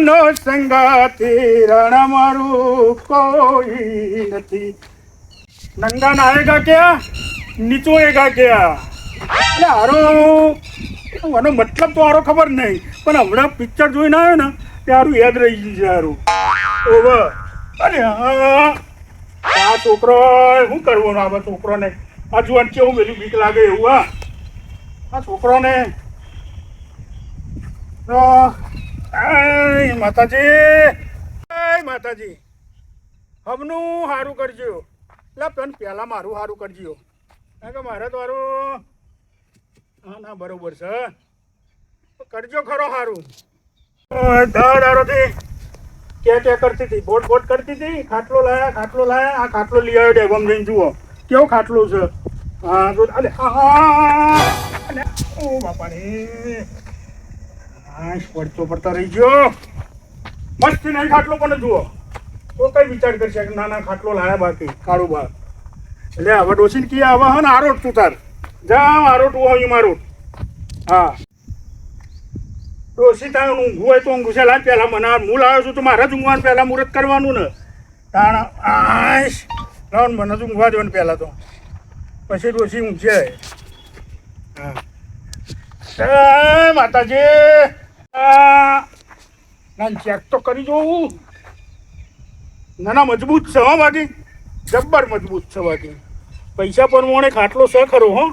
નો સંગાથી રણ મારું કોઈ નથી. નંગા નાયેગા ક્યાં નીચોએગા ક્યાં? એટલે હારો આનો મતલબ તો હારો ખબર નહીં, પણ હમણાં પિક્ચર જોઈને આવ્યો ને ત્યારું યાદ રહી ગયું છે હારું. ઓવર. અરે હા, આ છોકરો શું કરવાનું? આ છોકરોને આ જુવાન કેવું પેલું બીક લાગે એવું. હા, આ છોકરોને માતાજી માતાજી હમનું સારું કરજો. એટલે પણ પહેલાં મારું સારું કરજો, કારણ કે મારે તો મારું હા ના બરોબર છે. કરજો ખરો સારું. દારોથી ક્યાં કરતી હતી, બોટ બોટ કરતી હતી. ખાટલો લાયા આ ખાટલો લઈ આવ્યો ડેગમ જઈને જુઓ કેવો ખાટલો છે. હા જો અરે હા ઓ બાપા રે, હા પડતો પડતા રહી ગયો. મસ્ત નહીં ખાટલો પણ જુઓ તો કઈ વિચાર કરશે કે નાના ખાટલો લાયા બાકી કાળું બા. એટલે હવે ડોસીને કી આવા હે ને આરોટ તું તાર જા આરોટ હોય મારું. હા ડોસી તારે ઊંઘું હોય તો ઊંઘું છે. લાવ પહેલાં મને હું લાવ્યો છું તો મારે જ ઊંઘવાનું, પહેલાં મુહૂર્ત કરવાનું ને તાણ. આશ લાવ મને જ ઊંઘવા દેવાનું પહેલાં તો, પછી ડોસી ઊંઘશે. હા માતાજી ના ચેક તો કરી જોવું. ના ના મજબૂત છે હો, બાકી જબ્બર મજબૂત છે. બાકી પૈસા પ્રમાણે ખાટલો છે ખરો. હો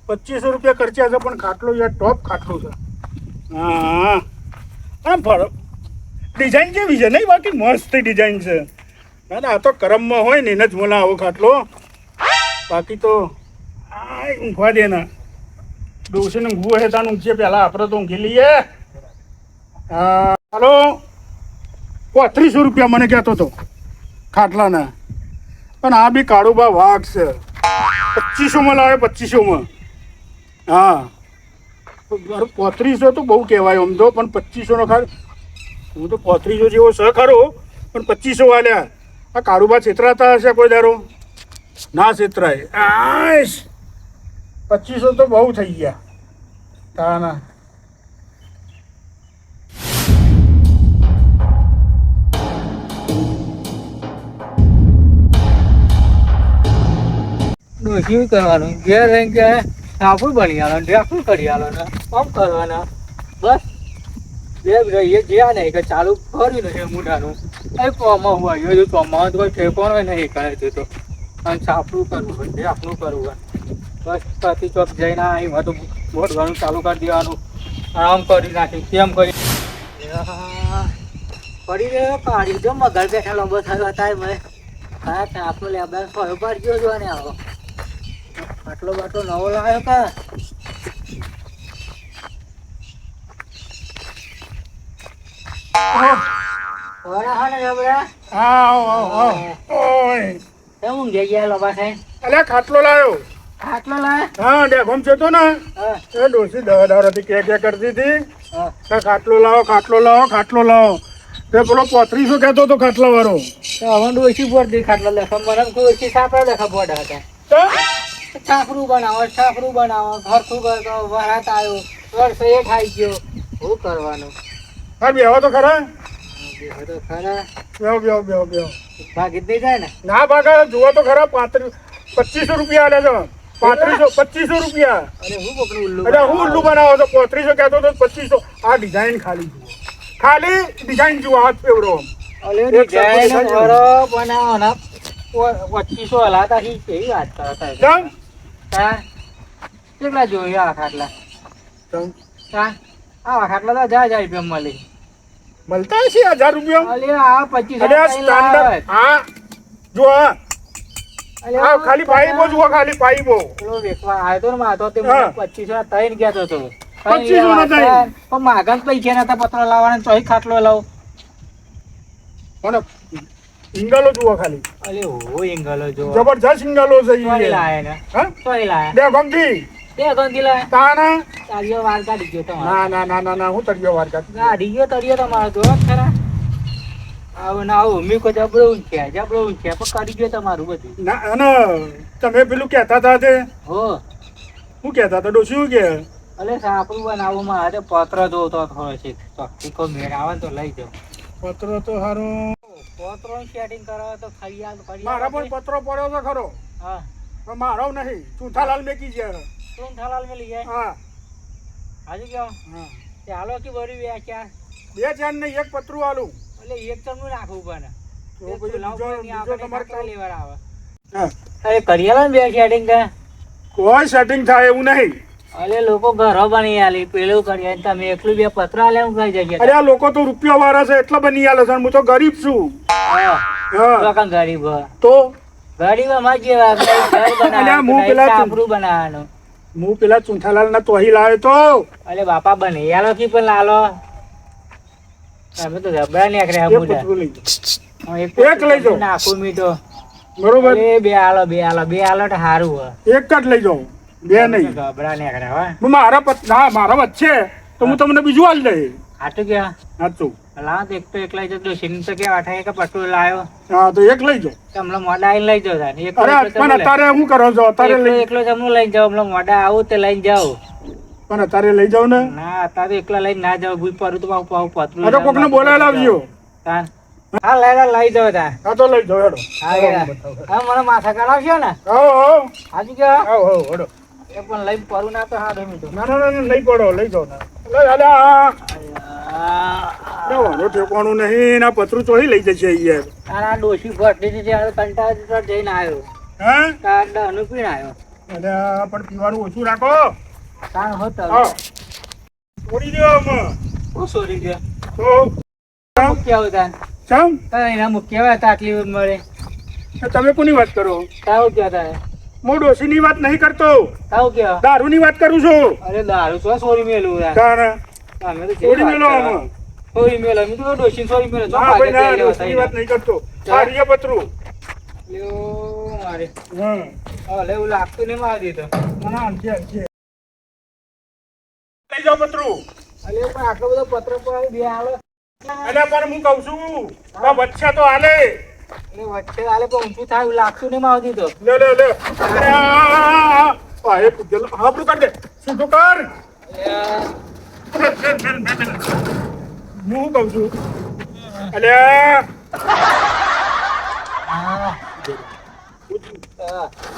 2500 રૂપિયા ખર્ચ્યા છે પણ ખાટલો યાર ટોપ ખાટલો છે. હા આમ ફરક ડિઝાઇન કેવી છે નહીં? બાકી મસ્ત ડિઝાઇન છે. ના ના આ તો કરમમાં હોય ને એને જ મને આવો ખાટલો. બાકી તો આ ઊંઘવા દે ને ડોસીને ઊંઘવું હોય ત્યાં ઊંઘીએ. પહેલાં આપણે તો ઊંઘી લઈએ. હાલો 3500 રૂપિયા મને કહેતો હતો ખાટલાના, પણ આ બી કાળુબા વાઘ છે. 2500માં લાવે 2500માં. હા 3500 તો બહુ કહેવાય આમ તો, પણ 2500નો ખાટ હું તો 3500 જેવો છે ખરો પણ 2500 વાલ્યા. આ કાળુબા છેતરાતા હશે કોઈ દારો? ના છેતરાય. આશ 2500 તો બહુ થઈ ગયા. હા ના ડોસી કરવાનું ઘેર રહીને કે સાપુર બની આલો ડ્રેફુર કરી આલો ને આમ કરવાના. બસ બે રહીએ જ્યાં નહીં કે ચાલુ કર્યું ને મોઢાનું એ કોમાં હું આવ્યો છું. કોમાં તો કોઈ ઠેકોણ હોય નહીં કરે તો અને સાપરું કરવું હોય ડ્રેફનું કરવું હોય. બસ પછી ચોક જઈને અહીં તો બોટ ઘણું ચાલુ કરી દેવાનું. આમ કરી નાખી તેમ કરી પડી રહ્યો. પાડી જો મગર બેઠા લંબો થયો હતા મેં હા આપણો લેબડા ફરો પાડજો જો ને આવો આટલો બાટલો નવો લાવ્યો કા? ખાટલો લાવ્યો. ખાટલો લાવ્યો? હા ડેગમ છે તો ને એ ડોસી દાડાથી કે કરતી હતી ખાટલો લાવો ખાટલો લાવો ખાટલો લાવો. તે પેલો 3500 કહેતો હતો ખાટલા વાળો. હવે ડોસી બોર દે ખાટલો લેખા મને ડોસી સાપડા લેખા બોર્ડ હતા. છાપરું બનાવો ઘરખું કરતો વરાત આવ્યો વર્ષ એ ખાઈ ગયો. શું કરવાનું? હા બેહો તો ખરા. તો ખરા બેહો ભાગી જ નહીં જાય ને? ના ભાગે જુઓ તો ખરા. 2500 રૂપિયા આલે છે. 2500 રૂપિયા. અરે હું કોકનું ઉલ્લુ અરે હું ઉલ્લુ બનાવો તો 3500 કહેતો તો 2500. આ ડિઝાઇન ખાલી જુઓ, ખાલી ડિઝાઇન જુઓ. હાથ ફેવરો ડિઝાઇન બનાવવાના 2500 હલાતા કેવી વાત કરતા કેટલા જોયું આ ખાટલા? આવા ખાટલા તો જાય રૂપિયા મળી મળતા હશે 1000 રૂપિયા. અલે આ 2500 હા જો હા ખાલી પાઈપો જુઓ, ખાલી પાઈપો. પેલો વેચવા આવ્યો તો ને માતો તે 2500 ત્રણ ગયા હતો. 2500 પણ માગા પૈસા નતા પત્ર લાવવાના ચોઈ ખાટલો લાવ. પણ ઇંગલો જુઓ ખાલી. અલે હો ઇંગલો જો જબરજસ્ત ઇંગલો છે. ચોઈ લાયા ને હા ચોઈ લાયા બે ગમતી તે ગંદી લાયા તાના તારીઓ વાર કાઢી ગયો તો. ના હું તળિયો વાર કાઢી ગયો તળિયો તમારો જો ખરા. આવું ના આવું મીકો જબરો ઊંખ્યા પણ કરી ગયો તમારું બધું. ના અને તમે પેલું કહેતા હતા તે હો શું કહેતા હતા? ડોસી શું કે અલે સાપડું બનાવવું મારે પત્ર જોતો થોડો છે ચોખ્ખી કો મેળ આવે ને તો લઈ જાઉં. પત્રો તો સારું. પત્રો સેટિંગ કરાવે તો ફરિયાદ મારા પણ પત્રો પડ્યો તો ખરો. હા પણ મારો નહીં, ચૂંઠાલાલ મેકી છે. તું થાલાલ મેં લઈ જાય હા હાજી કેવો હા, ચાલો કે બરી વ્યાખ્યા 2 ચાર ને 1 પતરું આલું. એટલે એક ચમનું નાખવું પડે તો પછી બીજો તમારે કામ. લેવા આવે. હા, અરે કરિયાલા ને બે સેટિંગ કે કોઈ સેટિંગ થાય એવું નહીં. અલે લોકો ઘરો બની આલી પેલું કર્યા ને તમે એકલું 2 પતરા લે હું કઈ જગ્યા અરે આ લોકો તો રૂપિયા વાળા છે એટલા બની આલે છે, હું તો ગરીબ છું. હા હા કાં ગરીબ તો ગરીબ અમાર જેવા ઘર અલ્યા, હું બનાવવાનું પેલા સાપડું બનાવવાનું. હું પેલા ચૂંઠાલાલ ના તોહી લાવ્યો તો. અલે બાપા બને આલો કી પણ લાલો તમે તો જબરા ને આખરે એક પતરું લઈ જાઓ. એક લઈ જાઓ. નાખું મી તો બરોબર, અલે બે આલો તો હારું હે. એક જ લઈ જાઉં, 2 નહીં. જબરા ને આખરે હો ના મારા વચ્ચે તો હું તમને બીજું આલી દઈ. આટલું કે સાચું. લાવ તો એક તો એકલા જતો સિંગ તો કે વાઠા કે પટુ લાયો હા તો એક લઈ જાઓ. તમને મોડા આવીને લઈ જાવ તાને એક અરે પણ અત્યારે શું કરો છો? અત્યારે લઈ એકલો તમને લઈને જાવ હમણાં મોડા આવું તે લઈને જાવ. પણ અત્યારે લઈ જાવ ને. ના અત્યારે એકલા લઈને ના જાવ ભૂઈ પરું તો પાછું પતરું આ તો કોકને બોલાવી લાવજો. તાન હા લઈ જાવ તાન. હા તો લઈ જાઓ હેડો. હા હા મને માથા કરાવશો ને આવો હાજી કે આવો હેડો. એ પણ લઈને પરું ના તો હા દમી તો ના લઈ પડો, લઈ જાઓ ને. લઈ આલ્યા. જવાનું ઠેકવાનું નહીં, ના પતરું ચોહી લઈ જશે યાર. તારા ડોશી ભટ્ટી છે કંટાળ જઈને આવ્યો. હે તાર અનુપીણ આવ્યો. અલ્યા પણ પીવાનું ઓછું રાખો. તાર હોતો હા છોડી દો આમાં. હું સોરી ગયો તો મૂક્યા હોય તાન ચમ એના મૂક્યા હોય તો આટલી મળે તમે કોની વાત કરો? તાવ ક્યાં તારે હું ડોશીની વાત નહીં કરતો, તાવ ક્યાં દારૂની વાત કરું છું. અરે દારૂ તો સોરી મેલું યાર તારે અમે તો છોડી મેલો આમાં. સોરી મેલો અમે તો ડોશી સોરી મેલો જો ના ભાઈ ના, પાકે ડોશીની વાત નહીં કરતો. આ રીએ પતરું. લ્યો મારે હા હવે એવું લાગતું નહીં મારી દીધો ના છે. લઈ જાઓ પતરું. અલે પણ આટલો બધો પત્ર પર બે આલો અલ્યા પણ હું કહું છું આ વચ્ચે તો હાલે. એટલે વચ્ચે આલે પણ ઊંચું થાય એવું લાગતું નહીં મારી દીધો લે અરે આ એ કુદલ આપણું કાઢ દે. સીધું કર. હું કહું છું અલ્યા હા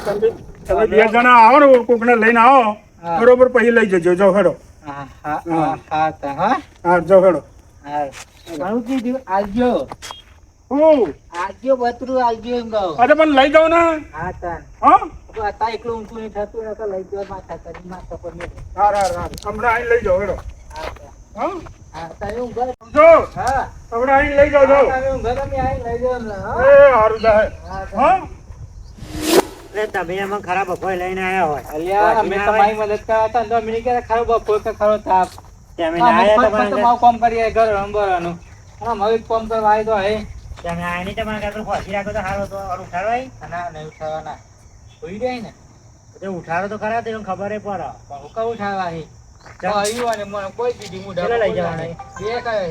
તમે 2 જણા આવો ને કોકને લઈને આવો હા. બરોબર, પછી લઈ જજો. જાઓ હેડો. હા હા હા જાઓ હેડો. ઘણું કીધું આવજો હું પતરું આવજો એમ કહું અરે પણ લઈ જાઓ ને. હા તાન હા અત્યારે એકલું ઊંચું નહીં થતું ને તો લઈ જવા માથા કરી માથા પર મેં હમણાં અહીં લઈ જાઓ હેડો. હા હા તમે ઊંઘો જો હા હમણાં અહીં લઈ જાઓ. જાઓ. તમે ઊંઘો તમે આવીને લઈ જાઓ હમણાં, હો? એ સારું જાય. હા તમે એમાં ખરાબ બપોરે લઈને આવ્યા હોય અલ્યા અમે તમારી મદદ કરવા હતા તો અમે ક્યારે ખરો બપોર કે ખરો તાપ તમે અમે આયા ફક્ત તમારે મારું કામ કરીએ ઘર રંબરવાનું અને હવે કામ કરવા આવ્યો તો હે તમે આયા નહીં તમારે કાંઈ ખોસી રાખો તો સારો તો ઓર ઉઠાડવાય ના નહીં ઉઠાવવાના હોઈ જાય ને તો ઉઠાડો તો ખરા તો એને ખબર પડે પણ હું કહું ઉઠાવવા હે આવ્યું અને મને કોઈ દીધી મુઢા કેટલા લઈ જવાના? બે કયો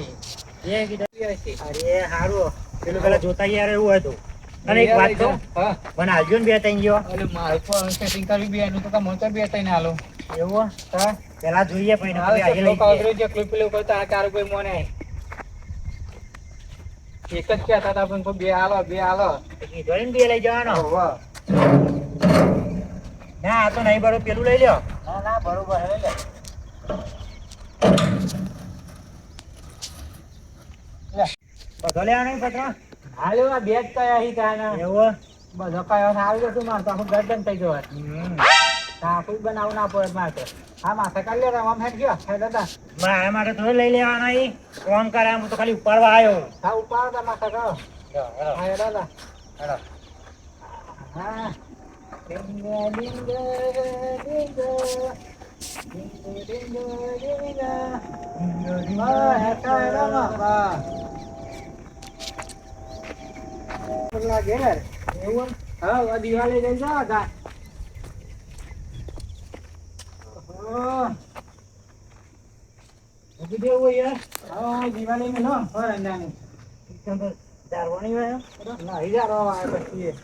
હે એ કીધું બે હશે. અરે સારું પેલું પેલા જોતા યાર એવું હતું અને એક વાત કહું હા મને આવજો ને 2 3 જેવા એટલે મારે પણ સેટિંગ કરવી બે એનું તો કામ મોટર બે તઈને હાલો એવું હા પેલા જોઈએ પછી આવે આજે છે લઈ લોકો જઈએ. અઘરું જે ક્લિપ પેલું કરતા આ કારો કોઈ મોને એક જ કહેતા હતા પણ કોઈ બે હાલો કીધું ને 2 લઈ જવાનો વાહ ના આ તો નહીં બરોબર પેલું લઈ લ્યો ના બરોબર હે લે બધો લેવાનો નહીં પત્ર હાલો આ બે જ કયા હી કાના એવું બધો કયો આવી જતું મારે તો આખું ગરદન થઈ જવા કાપું બનાવું ના પડે મારે હા માથે કાઢી લે આમ હેડ ગયો હે દાદા મારા માટે થોડું લઈ લેવાનો ઈ કોમ કરે હું તો ખાલી ઉપાડવા આવ્યો હા ઉપાડ દા માથે કાઢો હેડો, હા દાદા હેડો. હા ડિંગ ડિંગ ડિંગ દિવાળી જઈ જાઓ તા દિવાળી નો દારવાની હોય ના હજારો આવે પછી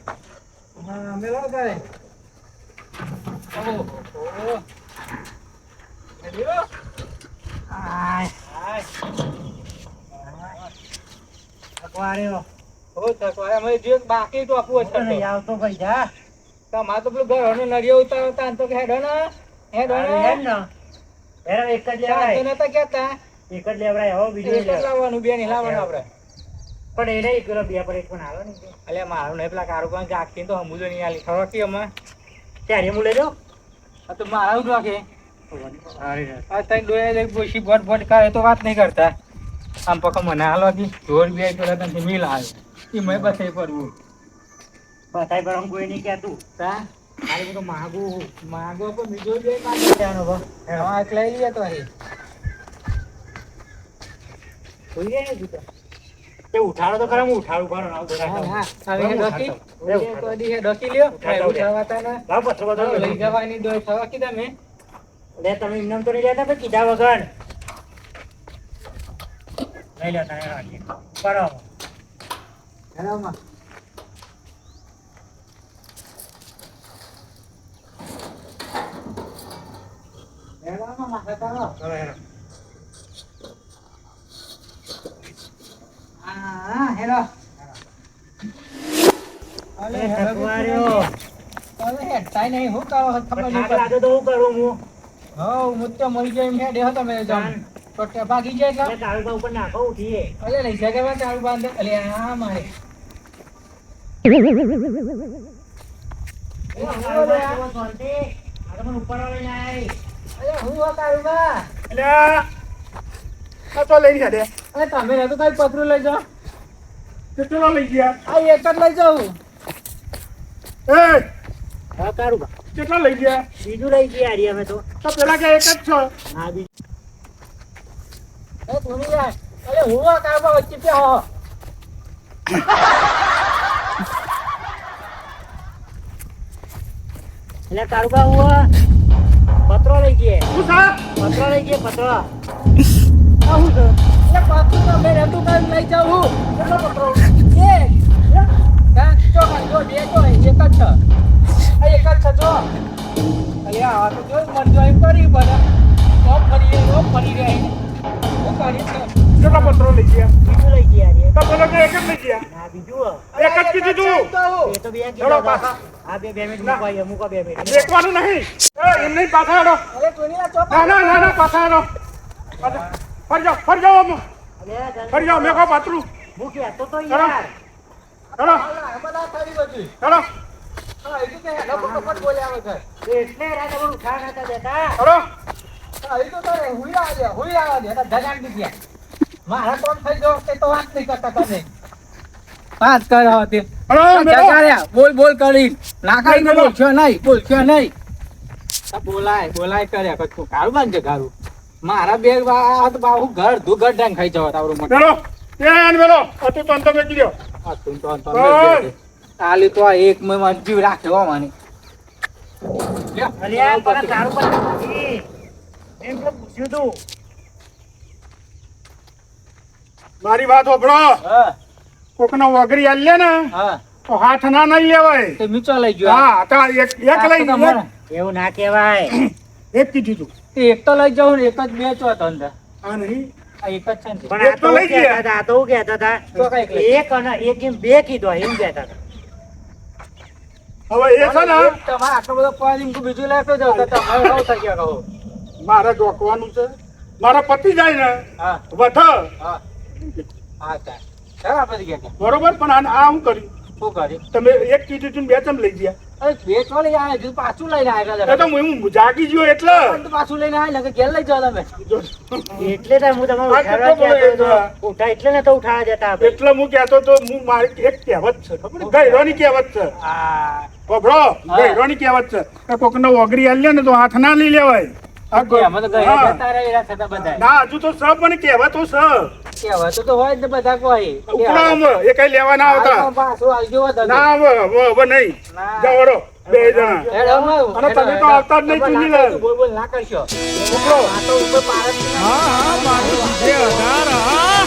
હા મેળો કરે આય. અકવાર્યો. હો થકો અમે જે બાકી તો આપવું તો નહીં છે આવતો ભાઈ જા. તમારે તો પેલું ઘરનો નળિયો ઉતારતા તો કે હેડો ને હેડો હારું હેડ ને ને. હેરો એક જ તો લેવડાય. નતા કહેતા એક જ લેવડાય. હવે બીજું એક જ લેવડાય. લાવવાનું બે નહીં લાવવાનું આપણે પણ એ નહીં પેલો બે પર એક પણ હાલો ને. એટલે મારું નહીં પેલા કારોબાર જાગતી તો હમું તો નહીં આલી ખરો કે અમે ત્યારે હું લેજો. આ તો મારા ઉઠવા કે આ તઈ ડોયા લઈ બોશી બોટ બોટ કરે તો વાત નહીં કરતા આમ પકો મને હાલો કી જોર બે પેલા તને મિલ આવે એ મેં બસે પડવું બધાય પર હું કોઈ નહીં કહેતું. તા મારે બધું માગું. માગો પણ બીજો બે માગો લેવાનો ભાવ. હા એક લઈ લઈએ તો અહીં કોઈ જાય ને જૂતા. તે ઉઠાડો તો ખરા, હું ઉઠાડું ખરો. આવું બધા હા ખાવું. હા હવે ડોકી ઉઠાડો. તો દી ડોકી લ્યો ઉઠાડો. ઉઠાવાતા ને લાવ પથરો બધો લઈ જવાની દોય થવા કીધા મેં લે તમે એમને તો નહીં લેતા પણ કીધા વગર. લઈ લો તારે રાખી. કરો. હેરામાં હેરામાં માથા કરો હવે હેરો. હા હેરો અલે એ હેરો થકવાર્યો. અલે હેડતાય નહીં હું કરો ખબર પણ નહીં થાક લાગે તો હું કરું હું. હઉ મુત્તો મરી જાય એમ હેડે હતો મેં જમ તો ભાગી જાય એટલે એટલે તારું ઉપર નાખો ઉઠીએ. અલે નહીં જગવા ચાલુ બાંધે અલે આ મારે અલે હું તારું બા એટલે આ તો લઈ ગયા અરે તમે ને તો કઈ પતરું લઈ જાઓ કેટલો લઈ ગયા આ એક જ લઈ જાઉં એ બીજું કેટલા લઈ ગયા લઈ ગયા હારી અમે તો. તો પેલા કે એક જ છો હા બીજું. એ ભૂલી જાય અરે હું આ કારમાં વચ્ચે પ્યા હો એટલે તારું બા હું પત્રો લઈ ગયા. શું સા પત્રો લઈ ગયા પત્રો. આ હું કર એ પાછું તો મેં રહેતું કાંઈ લઈ જાઉં હું કેટલો પત્રો એક કાં જો કાં જો બે જો એક જ છે આ એક જ છે જો અરે આ તો જો મન જો એમ કરી બને તો ફરી રહે હું કરી છે કેટલા પત્રો લઈ ગયા બીજું લઈ ગયા હારી. તો પેલા કે એક જ લઈ ગયા ના બીજું. એક જ કીધું તું એ તો બે હેડો કીધા પાછા. હતા. આ બે મિનિટ મૂકો, મૂકો 2 મિનિટ. દેખવાનું નહીં એમ નહીં પાછા હેડો અરે કોઈની આ ચોપ ના પાછા હેડો ફરી જાઓ આમ. અલે જલ્દી ફરી જાઓ મેં કહો પાતળું હું કહેતો તો હેડો. યાર. હેડો બધા થઈ બધું હેડો હા એ તો કે લોકો કપટ બોલ્યા વગર એટલે રાતે મને ઉઠા નતા દેતા. હેડો હા એ તો તારે હુઈ આવા દે ધગાડ દીધી મારા કોણ થઈ ગયો તે તો વાત નહીં કરતા તમે વાત કરો તે હેડો મેલો. બોલ કરી નાખાઈ નહીં, બોલશો નહીં બોલાય કર્યા કચ્છું કારું બાંધે કારું મારા બે વાત બાહુ ઘર ડાંગ ખાઈ જવા તારું મત મેલો એ મેલો અતું તો અંત મેકી દો આલી તો આ એક મેં જીવ રાખ્યો મને અલે આ પણ તારું પણ નથી. એમ તો પૂછ્યું તું. મારી વાત હોભળો હા કોકનો વગરી આલ્યા ને હા તો હાથ ના નહીં લેવાય તે મીચો લઈ ગયો હા તો એક લઈ ગયા એવું ના કહેવાય. એક કીધું તું એક તો લઈ જાઉં ને એક જ બે ચો ધંધા આ નહીં આ એક જ છે ને પણ આ એક તો તો લઈ ગયા. કહેતા હતા, આ તો કહેતા હતા. તો કઈક લઈ એક અને એક એમ બે કીધું એમ કહેતા હતા. હવે એ છે ને તમારે આટલો બધો પાણી બીજું લેતો જાવ તો તમારે શું થઈ ગયા કહો મારે ડોકવાનું છે મારા પતિ જાય ને હા વધ હા હા ચાલ આપણે ગયા બરોબર પણ આ શું કર્યું શું કર્યું તમે એક કીધું તું ને બે ચમ લઈ ગયા અરે બે ચો લઈ આવે હજુ પાછું લઈને એ આવ્યા તો હું જાગી ગયો એટલે પાછું લઈને આવ્યા કે ઘેર લઈ જાઓ તમે એટલે તો હું તમારે આ ઉઠાડવા કેટલો બોલે કહેતો હતો. છે? ઉઠા એટલે ને તો ઉઠાડવા દેતા આપણે. એટલે હું કહેતો તો હું મારી એક કહેવત છે ખબર ગઈરોની કહેવત છે હા બબડો ગઈરોની કહેવત છે કે કોકનો વગરી આલ્યો ને તો હાથ ના લઈ લેવાય આ અમે તો ગયા હા. જતા રહ્યા થતા બધા ના હજુ તો સબ મને કહેવતો છે કહેવાતું તો હોય જ ને બધા કોઈ ઉપરામ એ કઈ લેવા ના આવતા પાછું આવજો બધા ના હવે નહીં ના. જાઓ વળો બે જણા હેડો માં અને તમે તો આવતા જ નહીં ચૂંટીને. બોલ ના કરશો ઉપરો. આ તો ઉપર પારસ હા મારું 2000 હા